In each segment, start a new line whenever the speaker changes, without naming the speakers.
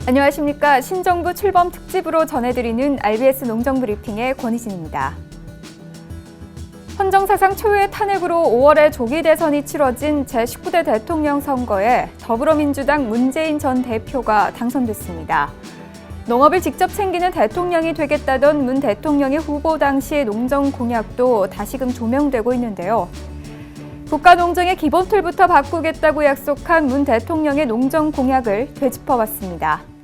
안녕하십니까. 신정부 출범 특집으로 전해드리는 RBS 농정브리핑의 권희진입니다. 헌정사상 초유의 탄핵으로 5월에 조기 대선이 치러진 제19대 대통령 선거에 더불어민주당 문재인 전 대표가 당선됐습니다. 농업을 직접 챙기는 대통령이 되겠다던 문 대통령의 후보 당시 농정 공약도 다시금 조명되고 있는데요. 국가 농정의 기본 틀부터 바꾸겠다고 약속한 문 대통령의 농정 공약을 되짚어봤습니다.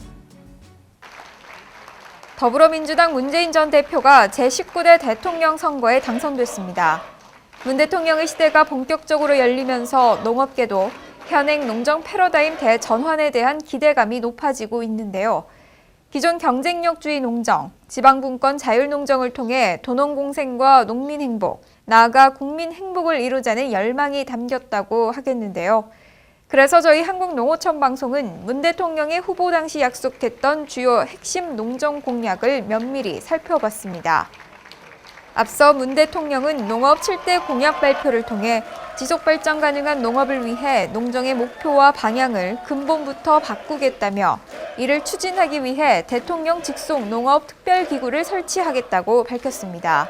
더불어민주당 문재인 전 대표가 제19대 대통령 선거에 당선됐습니다. 문 대통령의 시대가 본격적으로 열리면서 농업계도 현행 농정 패러다임 대전환에 대한 기대감이 높아지고 있는데요. 기존 경쟁력주의 농정, 지방분권 자율농정을 통해 도농공생과 농민 행복, 나아가 국민 행복을 이루자는 열망이 담겼다고 하겠는데요. 그래서 저희 한국농어촌방송은 문 대통령의 후보 당시 약속했던 주요 핵심 농정 공약을 면밀히 살펴봤습니다. 앞서 문 대통령은 농업 7대 공약 발표를 통해 지속발전 가능한 농업을 위해 농정의 목표와 방향을 근본부터 바꾸겠다며 이를 추진하기 위해 대통령 직속 농업특별기구를 설치하겠다고 밝혔습니다.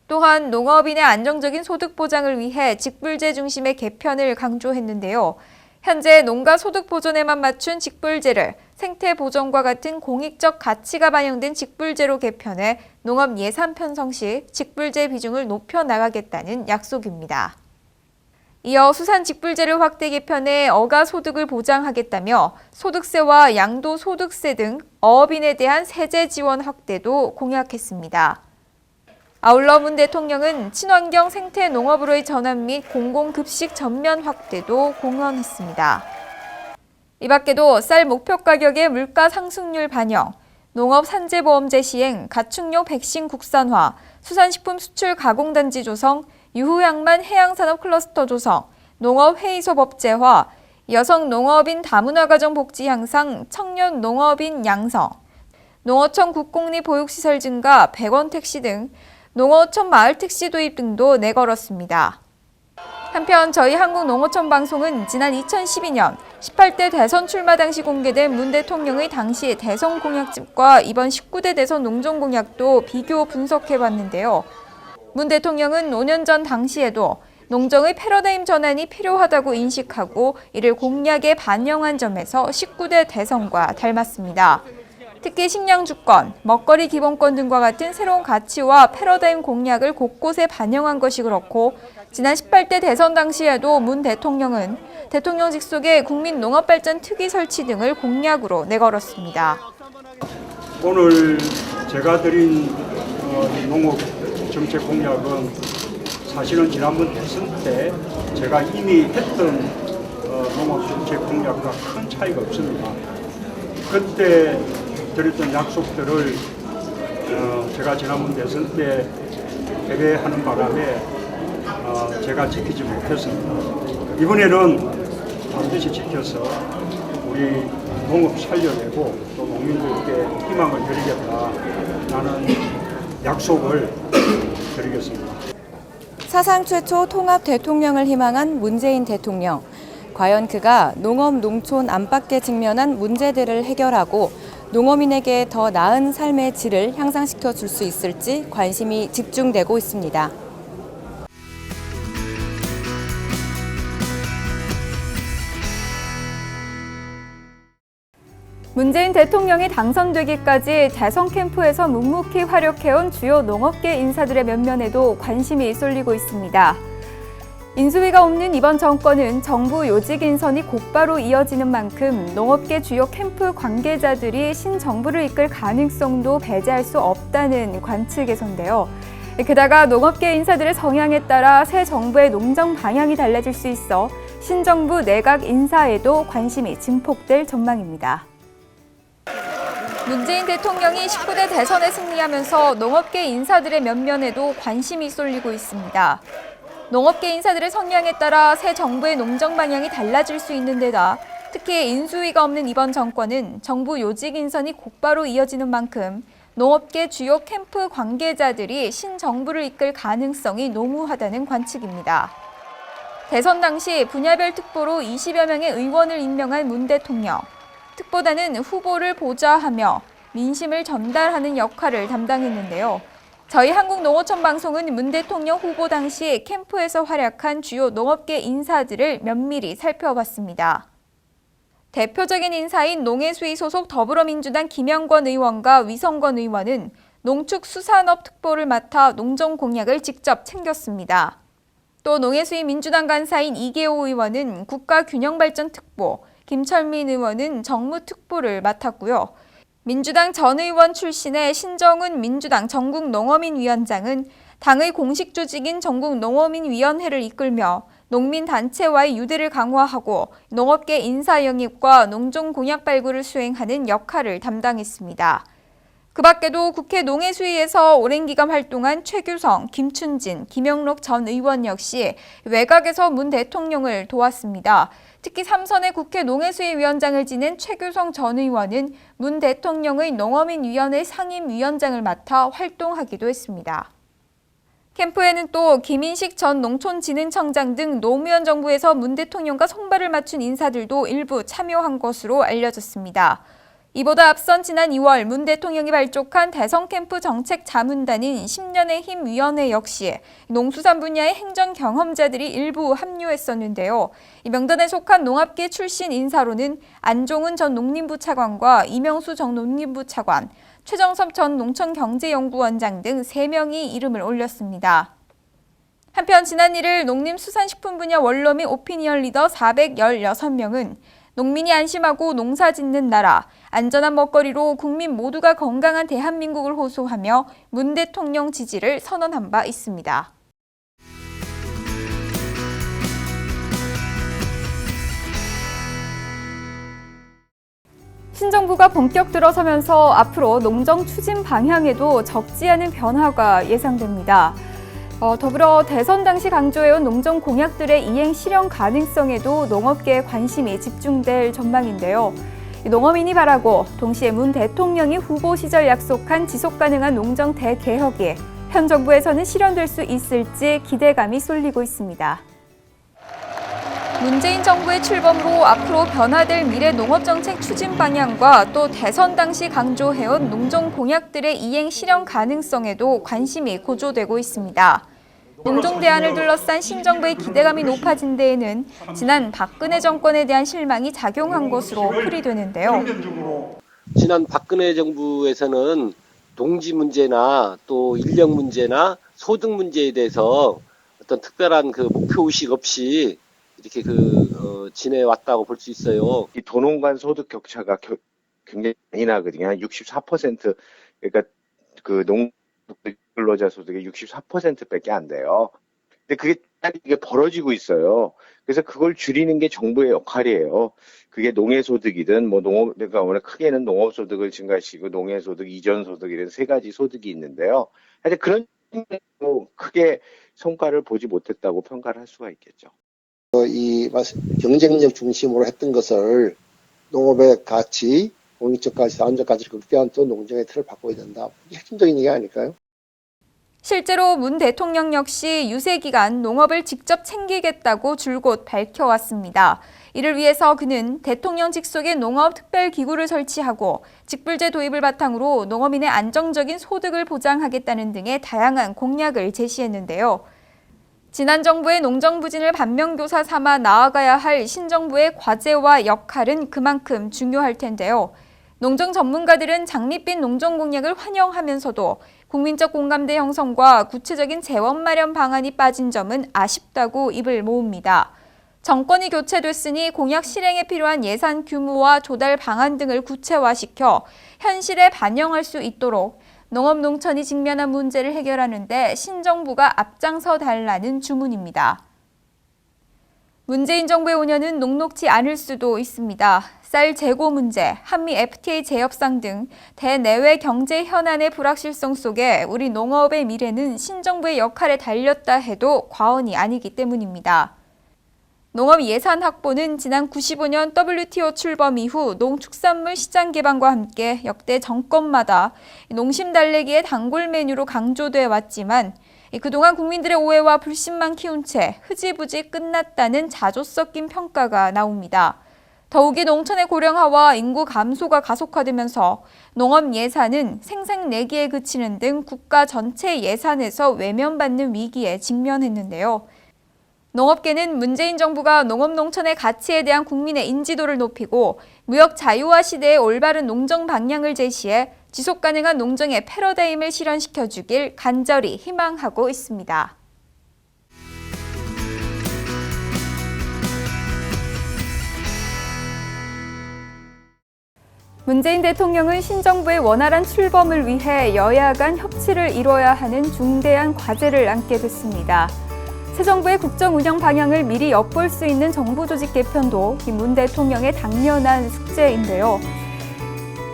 또한 농업인의 안정적인 소득 보장을 위해 직불제 중심의 개편을 강조했는데요. 현재 농가 소득 보전에만 맞춘 직불제를 생태 보전과 같은 공익적 가치가 반영된 직불제로 개편해 농업 예산 편성 시 직불제 비중을 높여 나가겠다는 약속입니다. 이어 수산 직불제를 확대 개편해 어가 소득을 보장하겠다며 소득세와 양도소득세 등 어업인에 대한 세제 지원 확대도 공약했습니다. 아울러 문 대통령은 친환경 생태 농업으로의 전환 및 공공급식 전면 확대도 공언했습니다. 이 밖에도 쌀 목표 가격의 물가 상승률 반영, 농업 산재보험제 시행, 가축용 백신 국산화, 수산식품 수출 가공단지 조성, 유후양만 해양산업 클러스터 조성, 농업회의소 법제화, 여성 농업인 다문화 가정 복지 향상, 청년 농업인 양성, 농어촌 국공립 보육시설 증가, 100원 택시 등 농어촌 마을 택시 도입 등도 내걸었습니다. 한편 저희 한국농어촌방송은 지난 2012년 18대 대선 출마 당시 공개된 문 대통령의 당시 대선 공약집과 이번 19대 대선 농정 공약도 비교 분석해봤는데요. 문 대통령은 5년 전 당시에도 농정의 패러다임 전환이 필요하다고 인식하고 이를 공약에 반영한 점에서 19대 대선과 닮았습니다. 특히 식량 주권, 먹거리 기본권 등과 같은 새로운 가치와 패러다임 공약을 곳곳에 반영한 것이 그렇고 지난 18대 대선 당시에도 문 대통령은 대통령 직속의 국민농업발전 특위 설치 등을 공약으로 내걸었습니다.
오늘 제가 드린 농업 정책 공약은 사실은 지난번 대선 때 제가 이미 했던 농업 정책 공약과 큰 차이가 없습니다. 그때 드렸던 약속들을 제가 지난번 대선 때 패배하는 바람에 제가 지키지 못했습니다. 이번에는 반드시 지켜서 우리 농업 살려내고 또 농민들께 희망을 드리겠다라는 약속을 드리겠습니다.
사상 최초 통합 대통령을 희망한 문재인 대통령. 과연 그가 농업, 농촌 안팎에 직면한 문제들을 해결하고 농어민에게 더 나은 삶의 질을 향상시켜 줄 수 있을지 관심이 집중되고 있습니다.
문재인 대통령이 당선되기까지 대선 캠프에서 묵묵히 활약해온 주요 농업계 인사들의 면면에도 관심이 쏠리고 있습니다. 인수위가 없는 이번 정권은 정부 요직 인선이 곧바로 이어지는 만큼 농업계 주요 캠프 관계자들이 신정부를 이끌 가능성도 배제할 수 없다는 관측에서인데요. 게다가 농업계 인사들의 성향에 따라 새 정부의 농정 방향이 달라질 수 있어 신정부 내각 인사에도 관심이 증폭될 전망입니다. 문재인 대통령이 19대 대선에 승리하면서 농업계 인사들의 면면에도 관심이 쏠리고 있습니다. 농업계 인사들의 성향에 따라 새 정부의 농정 방향이 달라질 수 있는 데다 특히 인수위가 없는 이번 정권은 정부 요직 인선이 곧바로 이어지는 만큼 농업계 주요 캠프 관계자들이 신정부를 이끌 가능성이 농후하다는 관측입니다. 대선 당시 분야별 특보로 20여 명의 의원을 임명한 문 대통령. 특보다는 후보를 보좌하며 민심을 전달하는 역할을 담당했는데요. 저희 한국농어촌 방송은 문 대통령 후보 당시 캠프에서 활약한 주요 농업계 인사들을 면밀히 살펴봤습니다. 대표적인 인사인 농해수위 소속 더불어민주당 김영권 의원과 위성권 의원은 농축수산업 특보를 맡아 농정 공약을 직접 챙겼습니다. 또 농해수위 민주당 간사인 이계호 의원은 국가균형발전 특보, 김철민 의원은 정무특보를 맡았고요. 민주당 전 의원 출신의 신정훈 민주당 전국농어민위원장은 당의 공식 조직인 전국농어민위원회를 이끌며 농민단체와의 유대를 강화하고 농업계 인사 영입과 농종 공약 발굴을 수행하는 역할을 담당했습니다. 그 밖에도 국회 농해수위에서 오랜 기간 활동한 최규성, 김춘진, 김영록 전 의원 역시 외곽에서 문 대통령을 도왔습니다. 특히 3선의 국회 농해수위 위원장을 지낸 최규성 전 의원은 문 대통령의 농어민위원회 상임위원장을 맡아 활동하기도 했습니다. 캠프에는 또 김인식 전 농촌진흥청장 등 노무현 정부에서 문 대통령과 손발을 맞춘 인사들도 일부 참여한 것으로 알려졌습니다. 이보다 앞선 지난 2월 문 대통령이 발족한 대선 캠프 정책 자문단인 10년의 힘 위원회 역시 농수산 분야의 행정 경험자들이 일부 합류했었는데요. 이 명단에 속한 농업계 출신 인사로는 안종훈 전 농림부 차관과 이명수 전 농림부 차관, 최정섭 전 농촌경제연구원장 등 3명이 이름을 올렸습니다. 한편 지난 1일 농림수산식품 분야 원로 및 오피니언 리더 416명은 농민이 안심하고 농사 짓는 나라, 안전한 먹거리로 국민 모두가 건강한 대한민국을 호소하며 문 대통령 지지를 선언한 바 있습니다. 신정부가 본격 들어서면서 앞으로 농정 추진 방향에도 적지 않은 변화가 예상됩니다. 더불어 대선 당시 강조해온 농정 공약들의 이행 실현 가능성에도 농업계의 관심이 집중될 전망인데요. 농어민이 바라고 동시에 문 대통령이 후보 시절 약속한 지속가능한 농정 대개혁이 현 정부에서는 실현될 수 있을지 기대감이 쏠리고 있습니다. 문재인 정부의 출범으로 앞으로 변화될 미래 농업정책 추진 방향과 또 대선 당시 강조해온 농정 공약들의 이행 실현 가능성에도 관심이 고조되고 있습니다. 농종 대안을 둘러싼 신정부의 기대감이 높아진 데에는 지난 박근혜 정권에 대한 실망이 작용한 것으로 풀이되는데요.
지난 박근혜 정부에서는 동지 문제나 또 인력 문제나 소득 문제에 대해서 어떤 특별한 그 목표의식 없이 이렇게 지내왔다고 볼 수 있어요.
이 도농 간 소득 격차가 굉장히 많이 나거든요. 한 64%, 그러니까 그 근로자 소득의 64%밖에 안 돼요. 근데 이게 벌어지고 있어요. 그래서 그걸 줄이는 게 정부의 역할이에요. 그게 농해소득이든 그러니까 오늘 크게는 농업소득을 증가시키고 농해소득, 이전소득 이런 세 가지 소득이 있는데요. 하여튼 그런 크게 성과를 보지 못했다고 평가를 할 수가 있겠죠.
이 경쟁력 중심으로 했던 것을 농업의 가치, 공익적 가치, 자원적 가치를 극대화한 또 농정의 틀을 바꿔야 된다. 이게 핵심적인 얘기 아닐까요?
실제로 문 대통령 역시 유세 기간 농업을 직접 챙기겠다고 줄곧 밝혀왔습니다. 이를 위해서 그는 대통령 직속의 농업특별기구를 설치하고 직불제 도입을 바탕으로 농어민의 안정적인 소득을 보장하겠다는 등의 다양한 공약을 제시했는데요. 지난 정부의 농정부진을 반면교사 삼아 나아가야 할 신정부의 과제와 역할은 그만큼 중요할 텐데요. 농정 전문가들은 장밋빛 농정 공약을 환영하면서도 국민적 공감대 형성과 구체적인 재원 마련 방안이 빠진 점은 아쉽다고 입을 모읍니다. 정권이 교체됐으니 공약 실행에 필요한 예산 규모와 조달 방안 등을 구체화시켜 현실에 반영할 수 있도록 농업 농촌이 직면한 문제를 해결하는 데 신정부가 앞장서 달라는 주문입니다. 문재인 정부의 5년은 녹록지 않을 수도 있습니다. 쌀 재고 문제, 한미 FTA 재협상 등 대내외 경제 현안의 불확실성 속에 우리 농업의 미래는 신정부의 역할에 달렸다 해도 과언이 아니기 때문입니다. 농업 예산 확보는 지난 95년 WTO 출범 이후 농축산물 시장 개방과 함께 역대 정권마다 농심 달래기의 단골 메뉴로 강조돼 왔지만 그동안 국민들의 오해와 불신만 키운 채 흐지부지 끝났다는 자조 섞인 평가가 나옵니다. 더욱이 농촌의 고령화와 인구 감소가 가속화되면서 농업 예산은 생산 내기에 그치는 등 국가 전체 예산에서 외면받는 위기에 직면했는데요. 농업계는 문재인 정부가 농업 농촌의 가치에 대한 국민의 인지도를 높이고 무역 자유화 시대의 올바른 농정 방향을 제시해 지속 가능한 농정의 패러다임을 실현시켜 주길 간절히 희망하고 있습니다. 문재인 대통령은 신정부의 원활한 출범을 위해 여야 간 협치를 이뤄야 하는 중대한 과제를 안게 됐습니다. 새 정부의 국정 운영 방향을 미리 엿볼 수 있는 정부 조직 개편도 문 대통령의 당면한 숙제인데요.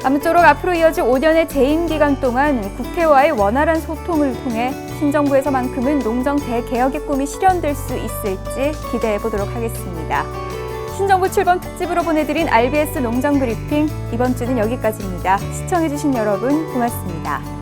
아무쪼록 앞으로 이어질 5년의 재임 기간 동안 국회와의 원활한 소통을 통해 신정부에서만큼은 농정 대개혁의 꿈이 실현될 수 있을지 기대해 보도록 하겠습니다. 신정부 출범 특집으로 보내드린 RBS 농장 브리핑, 이번 주는 여기까지입니다. 시청해주신 여러분 고맙습니다.